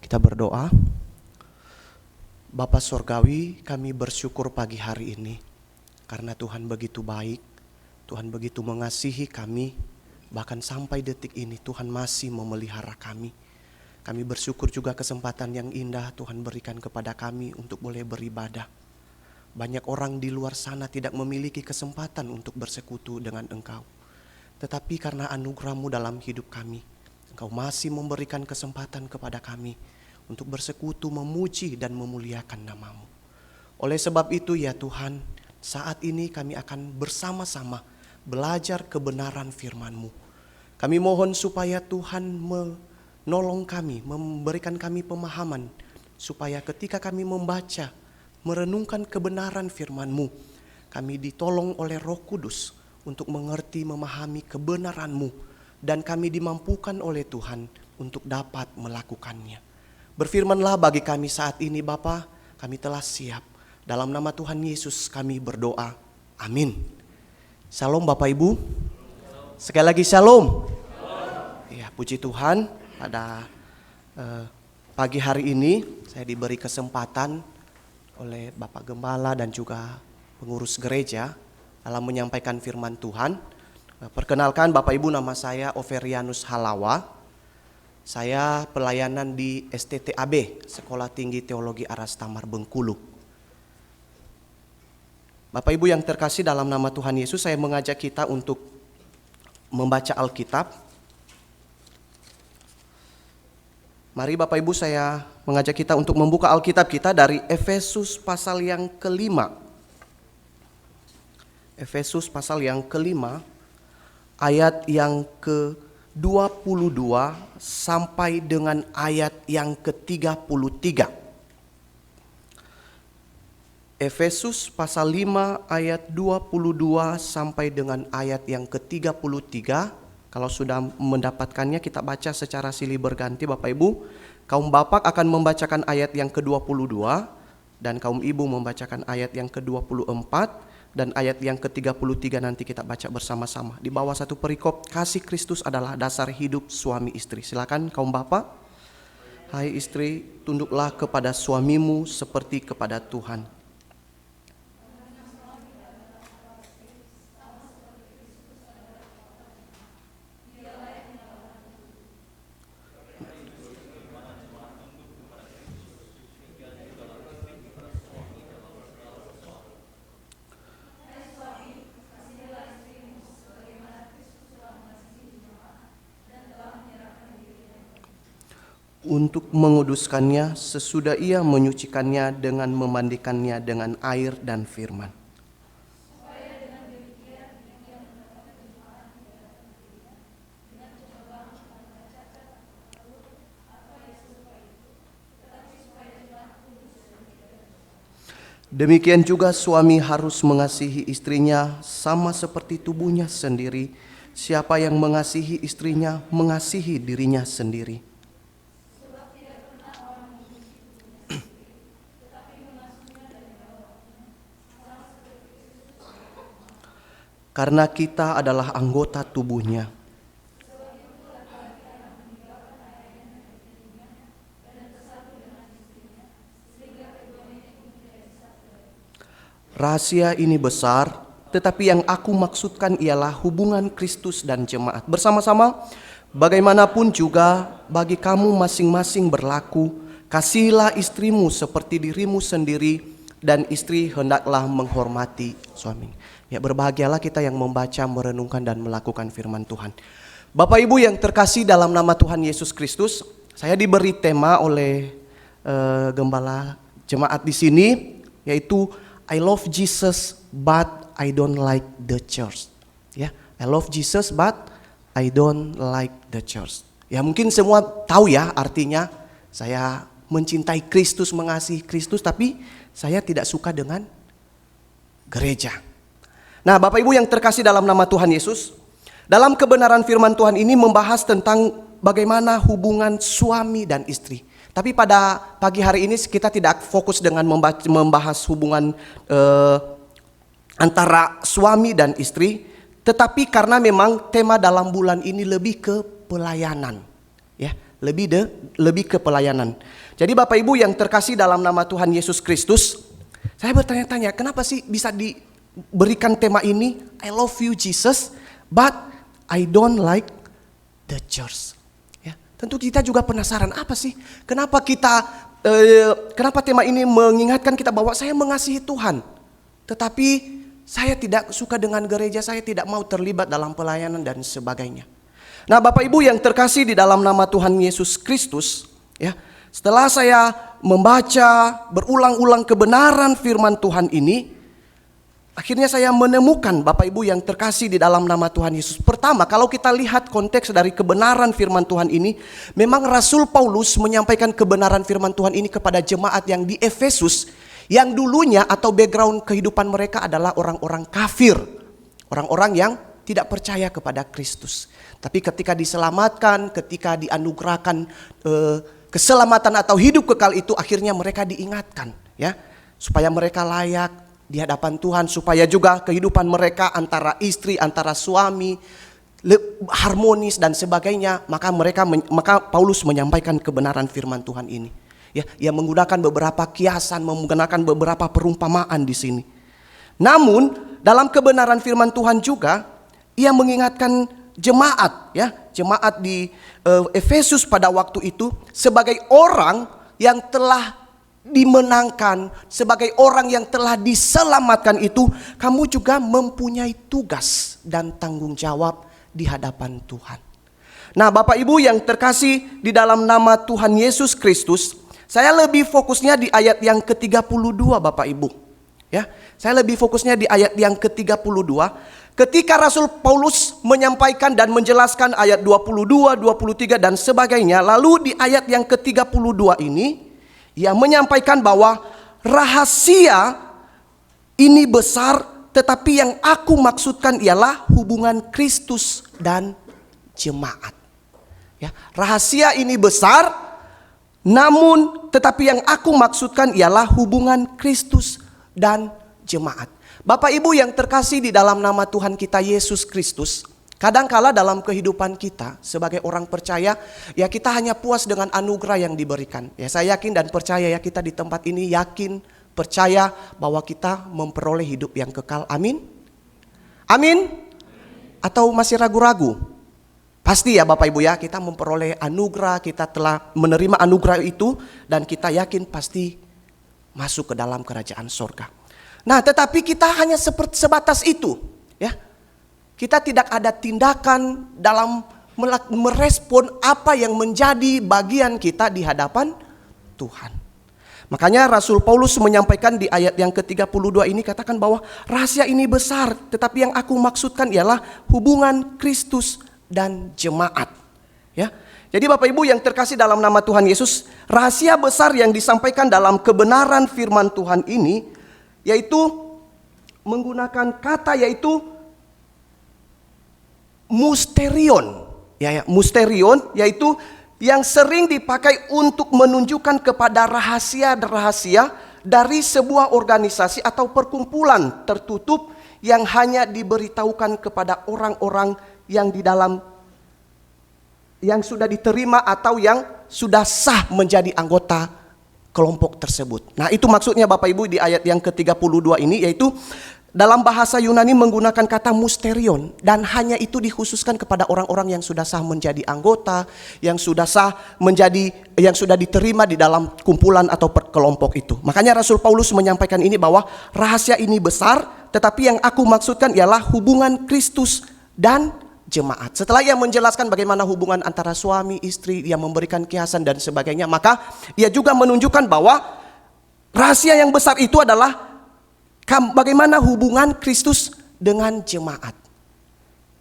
Kita berdoa. Bapa Sorgawi, kami bersyukur pagi hari ini karena Tuhan begitu baik, Tuhan begitu mengasihi kami, bahkan sampai detik ini Tuhan masih memelihara kami. Kami bersyukur juga kesempatan yang indah Tuhan berikan kepada kami untuk boleh beribadah. Banyak orang di luar sana tidak memiliki kesempatan untuk bersekutu dengan Engkau. Tetapi karena anugerah-Mu dalam hidup kami, Engkau masih memberikan kesempatan kepada kami untuk bersekutu, memuji dan memuliakan nama-Mu. Oleh sebab itu ya Tuhan, saat ini kami akan bersama-sama belajar kebenaran firman-Mu. Kami mohon supaya Tuhan menolong kami, memberikan kami pemahaman, supaya ketika kami membaca, merenungkan kebenaran firman-Mu, kami ditolong oleh Roh Kudus untuk mengerti, memahami kebenaran-Mu, dan kami dimampukan oleh Tuhan untuk dapat melakukannya. Berfirmanlah bagi kami saat ini Bapa, kami telah siap. Dalam nama Tuhan Yesus kami berdoa. Amin. Shalom Bapak Ibu. Sekali lagi shalom. Ya, puji Tuhan, pada pagi hari ini saya diberi kesempatan oleh Bapak Gembala dan juga pengurus gereja dalam menyampaikan firman Tuhan. Perkenalkan Bapak Ibu, nama saya Overianus Halawa. Saya pelayanan di STTAB, Sekolah Tinggi Teologi Aras Tamar Bengkulu. Bapak Ibu yang terkasih dalam nama Tuhan Yesus, saya mengajak kita untuk membaca Alkitab. Mari Bapak Ibu, saya mengajak kita untuk membuka Alkitab kita dari Efesus pasal yang kelima. Efesus pasal yang kelima, ayat yang ke-22 sampai dengan ayat yang ke-33. Efesus pasal 5 ayat 22 sampai dengan ayat yang ke-33. Kalau sudah mendapatkannya kita baca secara silih berganti Bapak Ibu. Kaum bapak akan membacakan ayat yang ke-22 dan kaum ibu membacakan ayat yang ke-24 dan ayat yang ke-33 nanti kita baca bersama-sama. Di bawah satu perikop, kasih Kristus adalah dasar hidup suami istri. Silakan kaum bapak. Hai istri, tunduklah kepada suamimu seperti kepada Tuhan. Untuk menguduskannya sesudah ia menyucikannya dengan memandikannya dengan air dan firman. Demikian juga suami harus mengasihi istrinya sama seperti tubuhnya sendiri. Siapa yang mengasihi istrinya mengasihi dirinya sendiri. Karena kita adalah anggota tubuhnya. Rahasia ini besar, tetapi yang aku maksudkan ialah hubungan Kristus dan jemaat. Bersama-sama, bagaimanapun juga bagi kamu masing-masing berlaku, kasihilah istrimu seperti dirimu sendiri, dan istri hendaklah menghormati suaminya. Ya, berbahagialah kita yang membaca, merenungkan dan melakukan firman Tuhan. Bapak Ibu yang terkasih dalam nama Tuhan Yesus Kristus, saya diberi tema oleh gembala jemaat di sini, yaitu I love Jesus but I don't like the church. Ya, I love Jesus but I don't like the church. Ya, mungkin semua tahu ya artinya, saya mencintai Kristus, mengasihi Kristus, tapi saya tidak suka dengan gereja. Nah, Bapak Ibu yang terkasih dalam nama Tuhan Yesus, dalam kebenaran firman Tuhan ini membahas tentang bagaimana hubungan suami dan istri. Tapi pada pagi hari ini kita tidak fokus dengan membahas hubungan antara suami dan istri, tetapi karena memang tema dalam bulan ini lebih ke pelayanan. Ya, lebih ke pelayanan. Jadi Bapak Ibu yang terkasih dalam nama Tuhan Yesus Kristus, saya bertanya-tanya, kenapa sih bisa diberikan tema ini, I love you Jesus, but I don't like the church. Ya, tentu kita juga penasaran, apa sih? Kenapa tema ini mengingatkan kita bahwa saya mengasihi Tuhan, tetapi saya tidak suka dengan gereja, saya tidak mau terlibat dalam pelayanan dan sebagainya. Nah, Bapak Ibu yang terkasih di dalam nama Tuhan Yesus Kristus, ya, setelah saya membaca berulang-ulang kebenaran firman Tuhan ini, akhirnya saya menemukan Bapak Ibu yang terkasih di dalam nama Tuhan Yesus. Pertama, kalau kita lihat konteks dari kebenaran firman Tuhan ini, memang Rasul Paulus menyampaikan kebenaran firman Tuhan ini kepada jemaat yang di Efesus, yang dulunya atau background kehidupan mereka adalah orang-orang kafir, orang-orang yang tidak percaya kepada Kristus. Tapi ketika diselamatkan, ketika dianugerahkan keselamatan atau hidup kekal itu, akhirnya mereka diingatkan, ya, supaya mereka layak di hadapan Tuhan, supaya juga kehidupan mereka antara istri, antara suami harmonis dan sebagainya. Maka Paulus menyampaikan kebenaran firman Tuhan ini. Ya, ia menggunakan beberapa kiasan, menggunakan beberapa perumpamaan di sini. Namun dalam kebenaran firman Tuhan juga ia mengingatkan jemaat, ya, jemaat di Efesus pada waktu itu sebagai orang yang telah dimenangkan, sebagai orang yang telah diselamatkan itu, kamu juga mempunyai tugas dan tanggung jawab di hadapan Tuhan. Nah, Bapak Ibu yang terkasih di dalam nama Tuhan Yesus Kristus, saya lebih fokusnya di ayat yang ke-32 Bapak Ibu. Ya, saya lebih fokusnya di ayat yang ke-32. Ketika Rasul Paulus menyampaikan dan menjelaskan ayat 22, 23 dan sebagainya, lalu di ayat yang ke-32 ini ia menyampaikan bahwa rahasia ini besar, tetapi yang aku maksudkan ialah hubungan Kristus dan jemaat. Ya, rahasia ini besar, namun tetapi yang aku maksudkan ialah hubungan Kristus dan jemaat. Bapak Ibu yang terkasih di dalam nama Tuhan kita Yesus Kristus, kadangkala dalam kehidupan kita sebagai orang percaya, ya kita hanya puas dengan anugerah yang diberikan. Ya, saya yakin dan percaya, ya, kita di tempat ini yakin, percaya bahwa kita memperoleh hidup yang kekal. Amin? Amin? Atau masih ragu-ragu? Pasti ya Bapak Ibu, ya, kita memperoleh anugerah, kita telah menerima anugerah itu, dan kita yakin pasti masuk ke dalam kerajaan sorga. Nah, tetapi kita hanya sebatas itu, ya. Kita tidak ada tindakan dalam merespon apa yang menjadi bagian kita di hadapan Tuhan. Makanya Rasul Paulus menyampaikan di ayat yang ke-32 ini, katakan bahwa rahasia ini besar, tetapi yang aku maksudkan ialah hubungan Kristus dan jemaat. Ya. Jadi Bapak Ibu yang terkasih dalam nama Tuhan Yesus, rahasia besar yang disampaikan dalam kebenaran firman Tuhan ini yaitu menggunakan kata yaitu musterion. Ya, musterion yaitu yang sering dipakai untuk menunjukkan kepada rahasia-rahasia dari sebuah organisasi atau perkumpulan tertutup yang hanya diberitahukan kepada orang-orang yang di dalam, yang sudah diterima atau yang sudah sah menjadi anggota kelompok tersebut. Nah, itu maksudnya Bapak Ibu di ayat yang ke-32 ini, yaitu dalam bahasa Yunani menggunakan kata musterion, dan hanya itu dikhususkan kepada orang-orang yang sudah sah menjadi anggota, yang sudah diterima di dalam kumpulan atau kelompok itu. Makanya Rasul Paulus menyampaikan ini bahwa rahasia ini besar, tetapi yang aku maksudkan ialah hubungan Kristus dan jemaat. Setelah ia menjelaskan bagaimana hubungan antara suami, istri, ia memberikan kiasan dan sebagainya, maka ia juga menunjukkan bahwa rahasia yang besar itu adalah bagaimana hubungan Kristus dengan jemaat.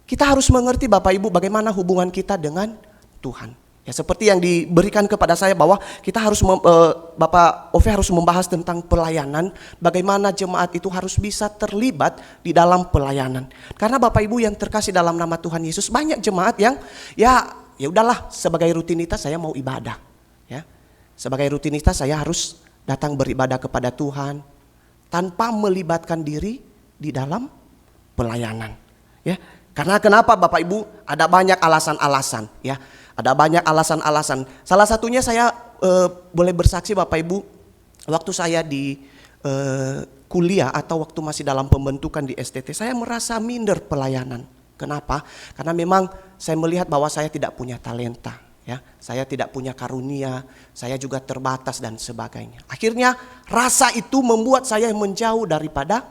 Kita harus mengerti Bapak Ibu bagaimana hubungan kita dengan Tuhan. Ya, seperti yang diberikan kepada saya bahwa kita harus Bapak Ove harus membahas tentang pelayanan, bagaimana jemaat itu harus bisa terlibat di dalam pelayanan. Karena Bapak Ibu yang terkasih dalam nama Tuhan Yesus, banyak jemaat yang ya udahlah, sebagai rutinitas saya mau ibadah, ya. Sebagai rutinitas saya harus datang beribadah kepada Tuhan tanpa melibatkan diri di dalam pelayanan, ya. Karena kenapa Bapak Ibu? Ada banyak alasan-alasan ya. Ada banyak alasan-alasan. Salah satunya saya boleh bersaksi Bapak Ibu, waktu saya di kuliah atau waktu masih dalam pembentukan di STT, saya merasa minder pelayanan. Kenapa? Karena memang saya melihat bahwa saya tidak punya talenta, ya. Saya tidak punya karunia, saya juga terbatas dan sebagainya. Akhirnya rasa itu membuat saya menjauh daripada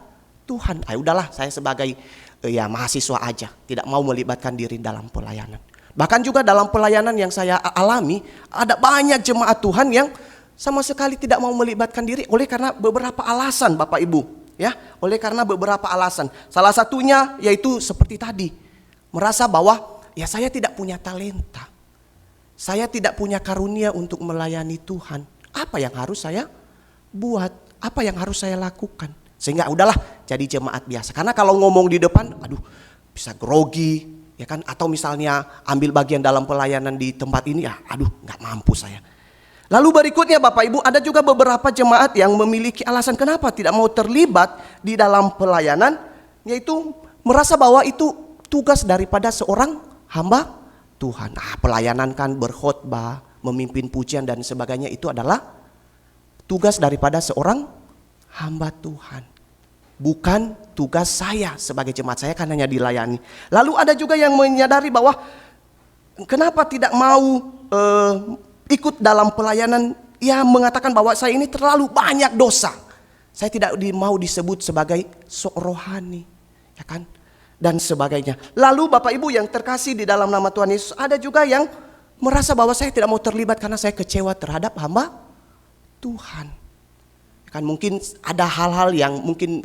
Tuhan. Udahlah, saya sebagai mahasiswa aja, tidak mau melibatkan diri dalam pelayanan. Bahkan juga dalam pelayanan yang saya alami, ada banyak jemaat Tuhan yang sama sekali tidak mau melibatkan diri oleh karena beberapa alasan Bapak Ibu, ya. Oleh karena beberapa alasan. Salah satunya yaitu seperti tadi, merasa bahwa ya saya tidak punya talenta. Saya tidak punya karunia untuk melayani Tuhan. Apa yang harus saya buat? Apa yang harus saya lakukan? Sehingga udahlah jadi jemaat biasa. Karena kalau ngomong di depan, bisa grogi, ya kan? Atau misalnya ambil bagian dalam pelayanan di tempat ini, nggak mampu saya. Lalu berikutnya Bapak Ibu, ada juga beberapa jemaat yang memiliki alasan kenapa tidak mau terlibat di dalam pelayanan, yaitu merasa bahwa itu tugas daripada seorang hamba Tuhan. Pelayanan kan berkhotbah, memimpin pujian dan sebagainya, itu adalah tugas daripada seorang hamba Tuhan. Bukan tugas saya sebagai jemaat, saya kan hanya dilayani. Lalu ada juga yang menyadari bahwa kenapa tidak mau ikut dalam pelayanan, ia mengatakan bahwa saya ini terlalu banyak dosa. Saya tidak mau disebut sebagai sok rohani, ya kan? Dan sebagainya. Lalu Bapak Ibu yang terkasih di dalam nama Tuhan Yesus, ada juga yang merasa bahwa saya tidak mau terlibat karena saya kecewa terhadap hamba Tuhan. Kan mungkin ada hal-hal yang mungkin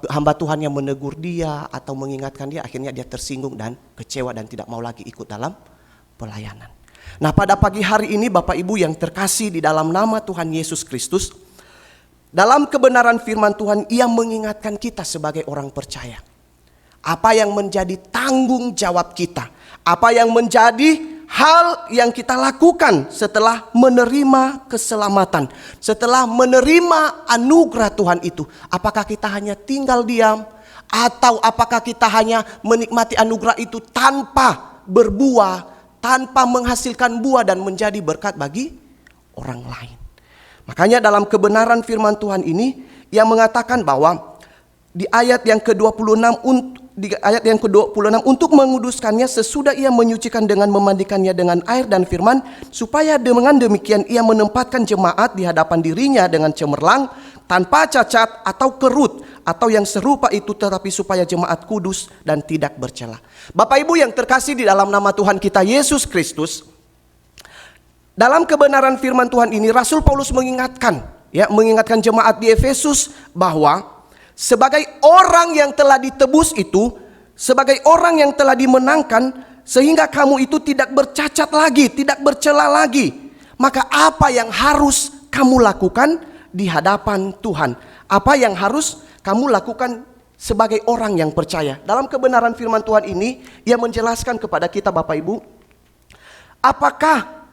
hamba Tuhan yang menegur dia atau mengingatkan dia, akhirnya dia tersinggung dan kecewa dan tidak mau lagi ikut dalam pelayanan. Nah, pada pagi hari ini Bapak Ibu yang terkasih di dalam nama Tuhan Yesus Kristus, dalam kebenaran firman Tuhan, ia mengingatkan kita sebagai orang percaya. Apa yang menjadi tanggung jawab kita, apa yang menjadi hal yang kita lakukan setelah menerima keselamatan, setelah menerima anugerah Tuhan itu. Apakah kita hanya tinggal diam, atau apakah kita hanya menikmati anugerah itu tanpa berbuah, tanpa menghasilkan buah dan menjadi berkat bagi orang lain. Makanya dalam kebenaran firman Tuhan ini, ia mengatakan bahwa di ayat yang ke-26, untuk menguduskannya sesudah ia menyucikan dengan memandikannya dengan air dan firman, supaya dengan demikian ia menempatkan jemaat di hadapan dirinya dengan cemerlang, tanpa cacat atau kerut atau yang serupa itu, tetapi supaya jemaat kudus dan tidak bercela. Bapak Ibu yang terkasih di dalam nama Tuhan kita Yesus Kristus, dalam kebenaran firman Tuhan ini Rasul Paulus mengingatkan jemaat di Efesus bahwa sebagai orang yang telah ditebus itu, sebagai orang yang telah dimenangkan, sehingga kamu itu tidak bercacat lagi, tidak bercela lagi, maka apa yang harus kamu lakukan di hadapan Tuhan? Apa yang harus kamu lakukan sebagai orang yang percaya? Dalam kebenaran firman Tuhan ini, ia menjelaskan kepada kita Bapak Ibu, apakah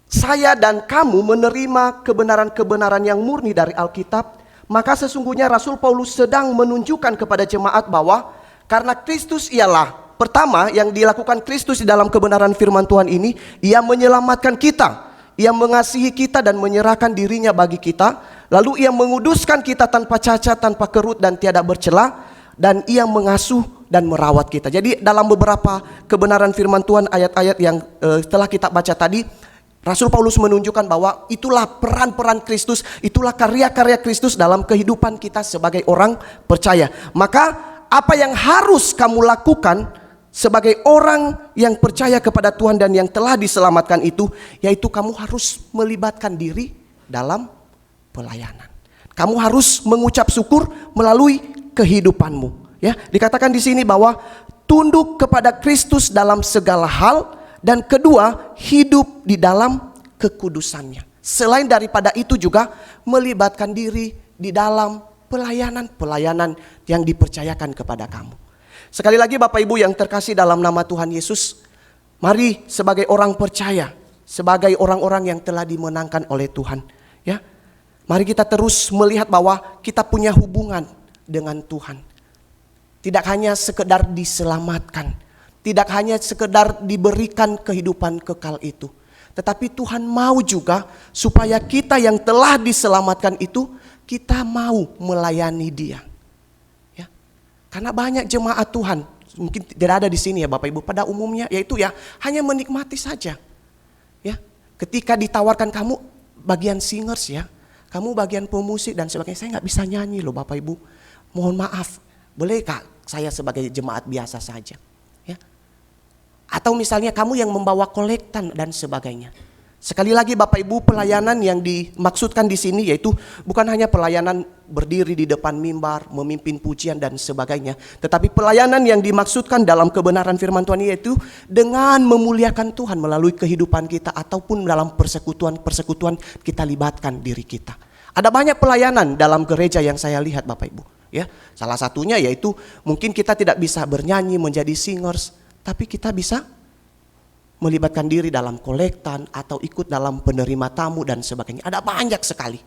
saya dan kamu menerima kebenaran-kebenaran yang murni dari Alkitab? Maka sesungguhnya Rasul Paulus sedang menunjukkan kepada jemaat bahwa karena Kristus ialah pertama yang dilakukan Kristus di dalam kebenaran firman Tuhan ini, ia menyelamatkan kita, ia mengasihi kita dan menyerahkan dirinya bagi kita. Lalu ia menguduskan kita tanpa cacat, tanpa kerut dan tiada bercela, dan ia mengasuh dan merawat kita. Jadi dalam beberapa kebenaran firman Tuhan, ayat-ayat yang telah kita baca tadi, Rasul Paulus menunjukkan bahwa itulah peran-peran Kristus, itulah karya-karya Kristus dalam kehidupan kita sebagai orang percaya. Maka apa yang harus kamu lakukan sebagai orang yang percaya kepada Tuhan dan yang telah diselamatkan itu, yaitu kamu harus melibatkan diri dalam pelayanan. Kamu harus mengucap syukur melalui kehidupanmu. Ya, dikatakan di sini bahwa tunduk kepada Kristus dalam segala hal. Dan kedua, hidup di dalam kekudusannya. Selain daripada itu juga melibatkan diri di dalam pelayanan-pelayanan yang dipercayakan kepada kamu. Sekali lagi Bapak Ibu yang terkasih dalam nama Tuhan Yesus, mari sebagai orang percaya, sebagai orang-orang yang telah dimenangkan oleh Tuhan, ya, mari kita terus melihat bahwa kita punya hubungan dengan Tuhan. Tidak hanya sekedar diselamatkan, tidak hanya sekedar diberikan kehidupan kekal itu, tetapi Tuhan mau juga supaya kita yang telah diselamatkan itu, kita mau melayani Dia. Ya. Karena banyak jemaat Tuhan, mungkin tidak ada di sini ya Bapak Ibu, pada umumnya yaitu ya hanya menikmati saja. Ya. Ketika ditawarkan kamu bagian singers ya, kamu bagian pemusik dan sebagainya, saya nggak bisa nyanyi loh Bapak Ibu. Mohon maaf, bolehkah saya sebagai jemaat biasa saja? Ya. Atau misalnya kamu yang membawa kolektan dan sebagainya. Sekali lagi Bapak Ibu, pelayanan yang dimaksudkan di sini yaitu bukan hanya pelayanan berdiri di depan mimbar, memimpin pujian dan sebagainya. Tetapi pelayanan yang dimaksudkan dalam kebenaran firman Tuhan yaitu dengan memuliakan Tuhan melalui kehidupan kita ataupun dalam persekutuan kita libatkan diri kita. Ada banyak pelayanan dalam gereja yang saya lihat Bapak Ibu. Ya, salah satunya yaitu mungkin kita tidak bisa bernyanyi menjadi singers, tapi kita bisa melibatkan diri dalam kolektan atau ikut dalam penerima tamu dan sebagainya. Ada banyak sekali.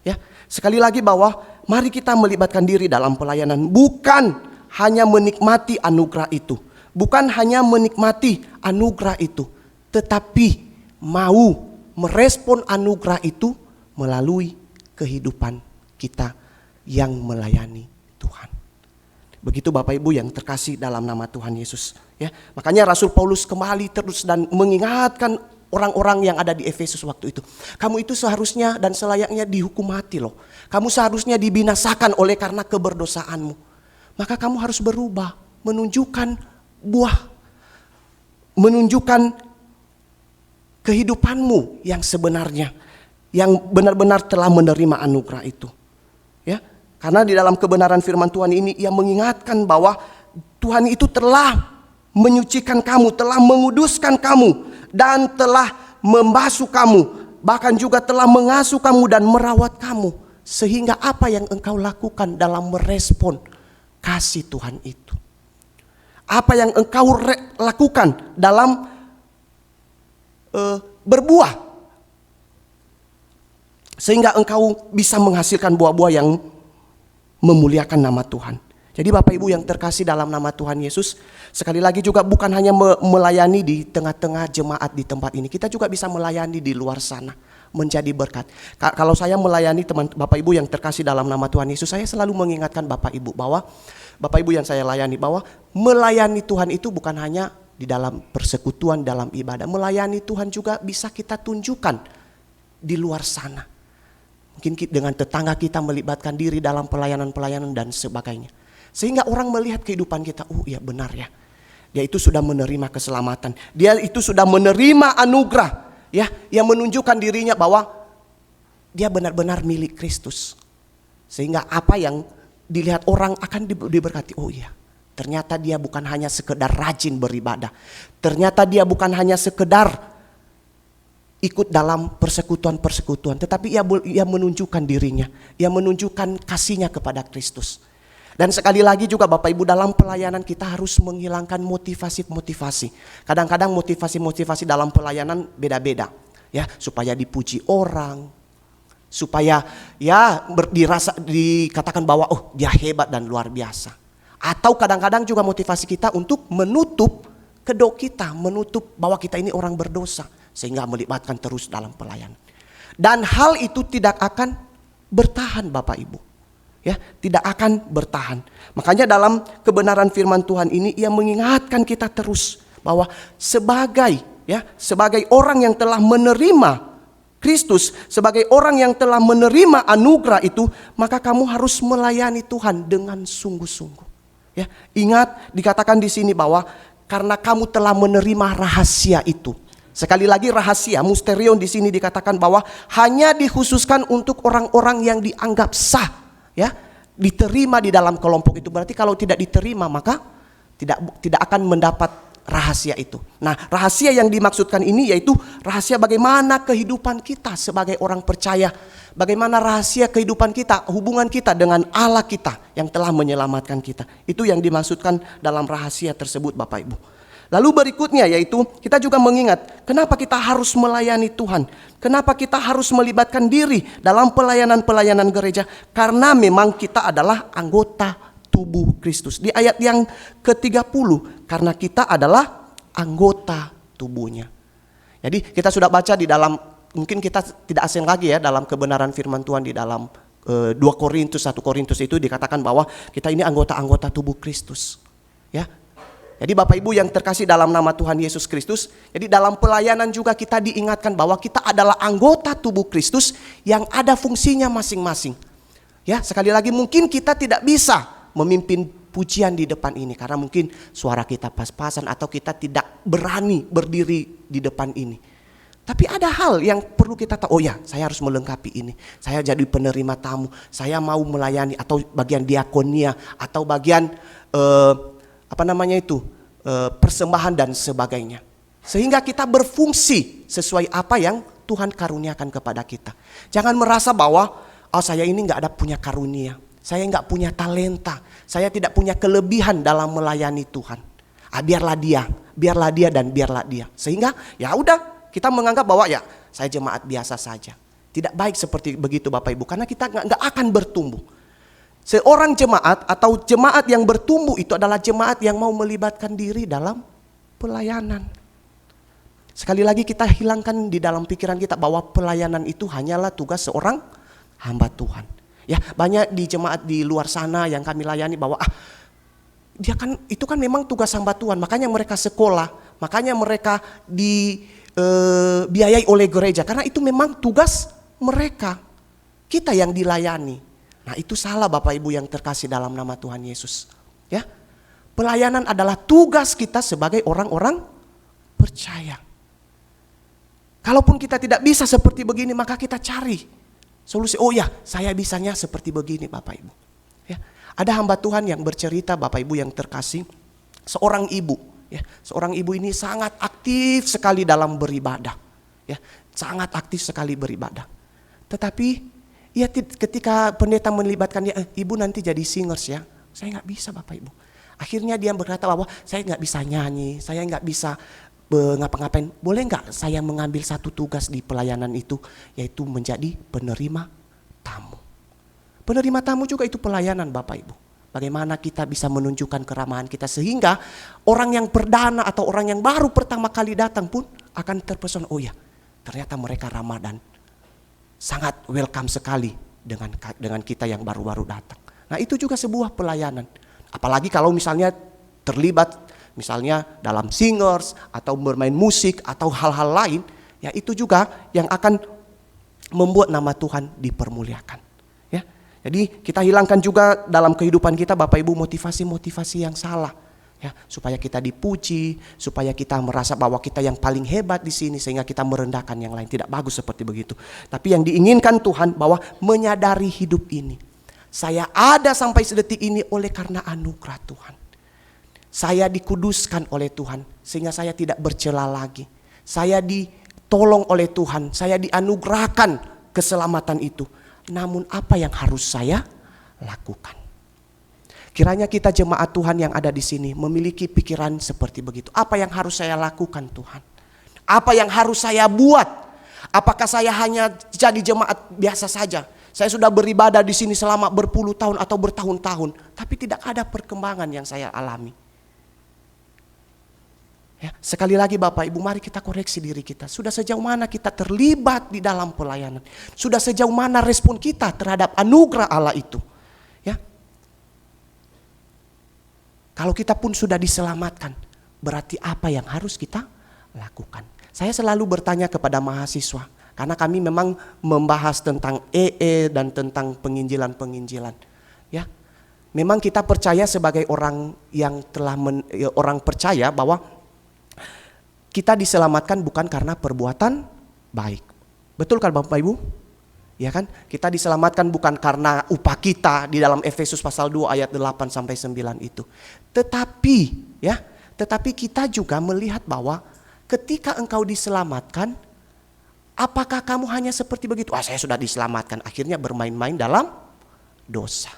Ya, sekali lagi bahwa mari kita melibatkan diri dalam pelayanan, bukan hanya menikmati anugerah itu, bukan hanya menikmati anugerah itu, tetapi mau merespon anugerah itu melalui kehidupan kita yang melayani Tuhan. Begitu Bapak Ibu yang terkasih dalam nama Tuhan Yesus. Ya, makanya Rasul Paulus kembali terus dan mengingatkan orang-orang yang ada di Efesus waktu itu. Kamu itu seharusnya dan selayaknya dihukum mati loh. Kamu seharusnya dibinasakan oleh karena keberdosaanmu. Maka kamu harus berubah, menunjukkan buah, menunjukkan kehidupanmu yang sebenarnya, yang benar-benar telah menerima anugerah itu. Ya. Karena di dalam kebenaran firman Tuhan ini ia mengingatkan bahwa Tuhan itu telah menyucikan kamu, telah menguduskan kamu, dan telah membasuh kamu, bahkan juga telah mengasuh kamu dan merawat kamu. Sehingga apa yang engkau lakukan dalam merespon kasih Tuhan itu? Apa yang engkau lakukan dalam berbuah? Sehingga engkau bisa menghasilkan buah-buah yang memuliakan nama Tuhan. Jadi Bapak Ibu yang terkasih dalam nama Tuhan Yesus, sekali lagi juga bukan hanya melayani di tengah-tengah jemaat di tempat ini, kita juga bisa melayani di luar sana, menjadi berkat. Kalau saya melayani teman Bapak Ibu yang terkasih dalam nama Tuhan Yesus, saya selalu mengingatkan Bapak Ibu bahwa Bapak Ibu yang saya layani, bahwa melayani Tuhan itu bukan hanya di dalam persekutuan, dalam ibadah. Melayani Tuhan juga bisa kita tunjukkan di luar sana. Mungkin dengan tetangga kita melibatkan diri dalam pelayanan-pelayanan dan sebagainya. Sehingga orang melihat kehidupan kita, oh iya benar ya. Dia itu sudah menerima keselamatan. Dia itu sudah menerima anugerah. Ya, yang menunjukkan dirinya bahwa dia benar-benar milik Kristus. Sehingga apa yang dilihat orang akan diberkati. Oh iya, ternyata dia bukan hanya sekedar rajin beribadah. Ternyata dia bukan hanya sekedar ikut dalam persekutuan-persekutuan, tetapi ia menunjukkan dirinya, ia menunjukkan kasihnya kepada Kristus. Dan sekali lagi juga Bapak Ibu, dalam pelayanan kita harus menghilangkan motivasi-motivasi. Kadang-kadang motivasi-motivasi dalam pelayanan beda-beda, ya, supaya dipuji orang, supaya ya dikatakan bahwa oh dia hebat dan luar biasa. Atau kadang-kadang juga motivasi kita untuk menutup kedok kita, menutup bahwa kita ini orang berdosa, sehingga melibatkan terus dalam pelayanan. Dan hal itu tidak akan bertahan Bapak Ibu. Ya, tidak akan bertahan. Makanya dalam kebenaran firman Tuhan ini ia mengingatkan kita terus bahwa sebagai orang yang telah menerima Kristus, sebagai orang yang telah menerima anugerah itu, maka kamu harus melayani Tuhan dengan sungguh-sungguh. Ya, ingat dikatakan di sini bahwa karena kamu telah menerima rahasia itu. Sekali lagi rahasia, mysterion di sini dikatakan bahwa hanya dikhususkan untuk orang-orang yang dianggap sah, ya, diterima di dalam kelompok itu. Berarti kalau tidak diterima maka tidak akan mendapat rahasia itu. Nah, rahasia yang dimaksudkan ini yaitu rahasia bagaimana kehidupan kita sebagai orang percaya, bagaimana rahasia kehidupan kita, hubungan kita dengan Allah kita yang telah menyelamatkan kita. Itu yang dimaksudkan dalam rahasia tersebut Bapak Ibu. Lalu berikutnya yaitu kita juga mengingat kenapa kita harus melayani Tuhan. Kenapa kita harus melibatkan diri dalam pelayanan-pelayanan gereja. Karena memang kita adalah anggota tubuh Kristus. Di ayat yang ke-30, karena kita adalah anggota tubuhnya. Jadi kita sudah baca di dalam, mungkin kita tidak asing lagi ya dalam kebenaran firman Tuhan di dalam 2 Korintus, 1 Korintus itu dikatakan bahwa kita ini anggota-anggota tubuh Kristus. Ya. Jadi Bapak Ibu yang terkasih dalam nama Tuhan Yesus Kristus, jadi dalam pelayanan juga kita diingatkan bahwa kita adalah anggota tubuh Kristus yang ada fungsinya masing-masing. Ya, sekali lagi mungkin kita tidak bisa memimpin pujian di depan ini karena mungkin suara kita pas-pasan atau kita tidak berani berdiri di depan ini. Tapi ada hal yang perlu kita tahu, oh ya saya harus melengkapi ini. Saya jadi penerima tamu, saya mau melayani atau bagian diakonia atau bagian persembahan dan sebagainya. Sehingga kita berfungsi sesuai apa yang Tuhan karuniakan kepada kita. Jangan merasa bahwa saya ini gak ada punya karunia, saya gak punya talenta, saya tidak punya kelebihan dalam melayani Tuhan. Biarlah dia dan biarlah dia. Sehingga ya udah kita menganggap bahwa ya saya jemaat biasa saja. Tidak baik seperti begitu Bapak Ibu, karena kita gak akan bertumbuh. Seorang jemaat atau jemaat yang bertumbuh itu adalah jemaat yang mau melibatkan diri dalam pelayanan. Sekali lagi kita hilangkan di dalam pikiran kita bahwa pelayanan itu hanyalah tugas seorang hamba Tuhan. Ya, banyak di jemaat di luar sana yang kami layani bahwa itu kan memang tugas hamba Tuhan, makanya mereka sekolah, makanya mereka dibiayai oleh gereja karena itu memang tugas mereka. Kita yang dilayani. Nah itu salah Bapak Ibu yang terkasih dalam nama Tuhan Yesus. Ya, pelayanan adalah tugas kita sebagai orang-orang percaya. Kalaupun kita tidak bisa seperti begini, maka kita cari solusi. Oh ya, saya bisanya seperti begini Bapak Ibu. Ya, ada hamba Tuhan yang bercerita Bapak Ibu yang terkasih, seorang ibu. Ya, seorang ibu ini sangat aktif sekali dalam beribadah. Ya, sangat aktif sekali beribadah. Tetapi ya ketika pendeta melibatkan dia, ibu nanti jadi singers ya. Saya gak bisa Bapak Ibu. Akhirnya dia berkata bahwa saya gak bisa nyanyi, saya gak bisa ngapa-ngapain. Boleh gak saya mengambil satu tugas di pelayanan itu, yaitu menjadi penerima tamu. Penerima tamu juga itu pelayanan Bapak Ibu. Bagaimana kita bisa menunjukkan keramahan kita sehingga orang yang perdana atau orang yang baru pertama kali datang pun akan terpesona. Oh ya, ternyata mereka ramah dan sangat welcome sekali dengan kita yang baru-baru datang. Nah itu juga sebuah pelayanan. Apalagi kalau misalnya terlibat misalnya dalam singers atau bermain musik atau hal-hal lain. Ya itu juga yang akan membuat nama Tuhan dipermuliakan. Ya, jadi kita hilangkan juga dalam kehidupan kita Bapak Ibu motivasi-motivasi yang salah. Ya, supaya kita dipuji, supaya kita merasa bahwa kita yang paling hebat di sini sehingga kita merendahkan yang lain. Tidak bagus seperti begitu. Tapi yang diinginkan Tuhan bahwa menyadari hidup ini. Saya ada sampai sedetik ini oleh karena anugerah Tuhan. Saya dikuduskan oleh Tuhan sehingga saya tidak bercela lagi. Saya ditolong oleh Tuhan, saya dianugerahkan keselamatan itu. Namun apa yang harus saya lakukan? Kiranya kita jemaat Tuhan yang ada di sini memiliki pikiran seperti begitu. Apa yang harus saya lakukan Tuhan? Apa yang harus saya buat? Apakah saya hanya jadi jemaat biasa saja? Saya sudah beribadah di sini selama berpuluh tahun atau bertahun-tahun, tapi tidak ada perkembangan yang saya alami. Ya, sekali lagi Bapak Ibu, mari kita koreksi diri kita. Sudah sejauh mana kita terlibat di dalam pelayanan? Sudah sejauh mana respon kita terhadap anugerah Allah itu? Ya. Kalau kita pun sudah diselamatkan, berarti apa yang harus kita lakukan? Saya selalu bertanya kepada mahasiswa, karena kami memang membahas tentang dan tentang penginjilan-penginjilan. Ya, memang kita percaya sebagai orang yang telah orang percaya bahwa kita diselamatkan bukan karena perbuatan baik. Betul kan Bapak Ibu? Ya kan? Kita diselamatkan bukan karena upah kita di dalam Efesus pasal 2 ayat 8 sampai 9 itu. Tetapi kita juga melihat bahwa ketika engkau diselamatkan, apakah kamu hanya seperti begitu? Saya sudah diselamatkan, akhirnya bermain-main dalam dosa.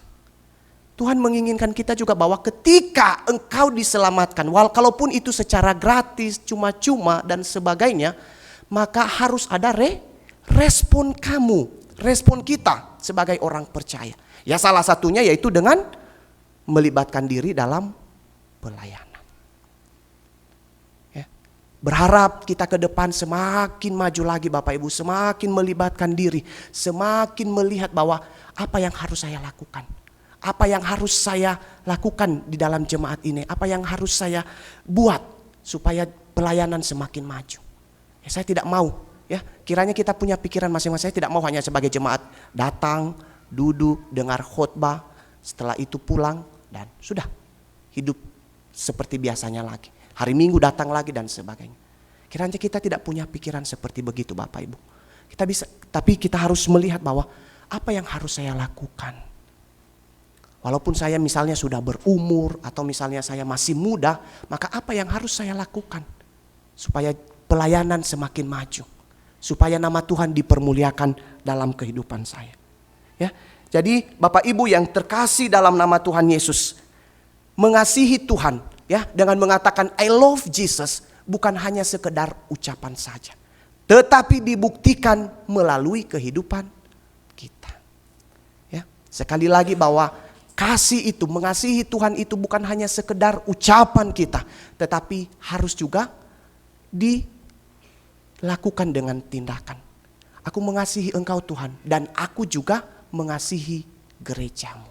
Tuhan menginginkan kita juga bahwa ketika engkau diselamatkan, walaupun itu secara gratis, cuma-cuma dan sebagainya, maka harus ada respon kamu, respon kita sebagai orang percaya. Ya salah satunya yaitu dengan melibatkan diri dalam pelayanan. Ya. Berharap kita ke depan semakin maju lagi Bapak Ibu, semakin melibatkan diri, semakin melihat bahwa apa yang harus saya lakukan. Apa yang harus saya lakukan di dalam jemaat ini, apa yang harus saya buat supaya pelayanan semakin maju. Ya, saya tidak mau, ya kiranya kita punya pikiran masing-masing. Saya tidak mau hanya sebagai jemaat datang, duduk, dengar khotbah, setelah itu pulang dan sudah hidup seperti biasanya lagi. Hari Minggu datang lagi dan sebagainya. Kiranya kita tidak punya pikiran seperti begitu Bapak Ibu. Tapi kita harus melihat bahwa apa yang harus saya lakukan. Walaupun saya misalnya sudah berumur atau misalnya saya masih muda, maka apa yang harus saya lakukan supaya pelayanan semakin maju, supaya nama Tuhan dipermuliakan dalam kehidupan saya. Ya, jadi Bapak Ibu yang terkasih dalam nama Tuhan Yesus, mengasihi Tuhan, ya dengan mengatakan I love Jesus bukan hanya sekedar ucapan saja, tetapi dibuktikan melalui kehidupan kita. Ya, sekali lagi bahwa kasih itu, mengasihi Tuhan itu bukan hanya sekedar ucapan kita, tetapi harus juga dilakukan dengan tindakan. Aku mengasihi Engkau Tuhan dan aku juga mengasihi gerejamu.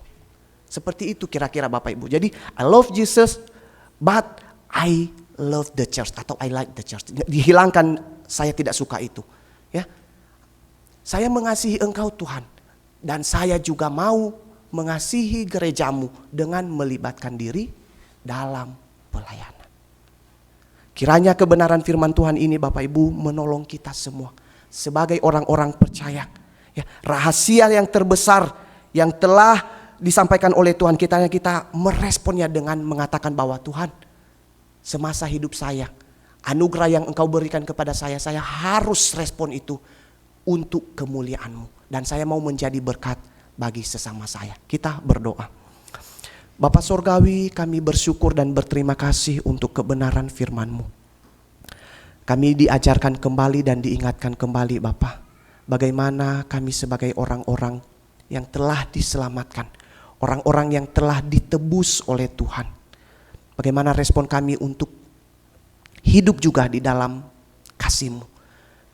Seperti itu kira-kira Bapak Ibu. Jadi I love Jesus but I love the church atau I like the church. Dihilangkan saya tidak suka itu. Ya, saya mengasihi Engkau Tuhan dan saya juga mau mengasihi gerejamu dengan melibatkan diri dalam pelayanan. Kiranya kebenaran firman Tuhan ini Bapak Ibu menolong kita semua sebagai orang-orang percaya. Ya, rahasia yang terbesar yang telah disampaikan oleh Tuhan kita meresponnya dengan mengatakan bahwa Tuhan, semasa hidup saya, anugerah yang Engkau berikan kepada saya harus respon itu untuk kemuliaan-Mu. Dan saya mau menjadi berkat bagi sesama saya. Kita berdoa. Bapa Sorgawi, kami bersyukur dan berterima kasih untuk kebenaran firman-Mu. Kami diajarkan kembali dan diingatkan kembali Bapa, bagaimana kami sebagai orang-orang yang telah diselamatkan, orang-orang yang telah ditebus oleh Tuhan. Bagaimana respon kami untuk hidup juga di dalam kasih-Mu.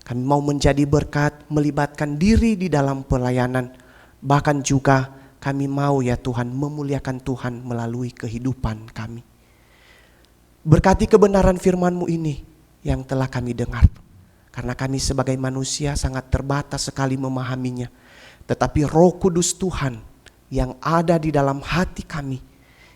Kami mau menjadi berkat, melibatkan diri di dalam pelayanan. Bahkan juga kami mau ya Tuhan memuliakan Tuhan melalui kehidupan kami. Berkati kebenaran firman-Mu ini yang telah kami dengar. Karena kami sebagai manusia sangat terbatas sekali memahaminya. Tetapi Roh Kudus Tuhan yang ada di dalam hati kami,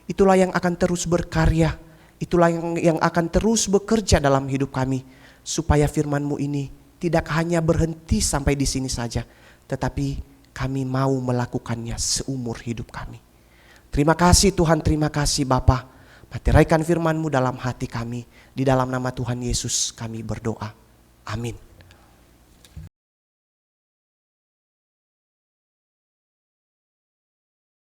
itulah yang akan terus berkarya. Itulah yang akan terus bekerja dalam hidup kami. Supaya firman-Mu ini tidak hanya berhenti sampai di sini saja. Tetapi kami mau melakukannya seumur hidup kami. Terima kasih Tuhan, terima kasih Bapa. Materaikan firman-Mu dalam hati kami. Di dalam nama Tuhan Yesus kami berdoa. Amin.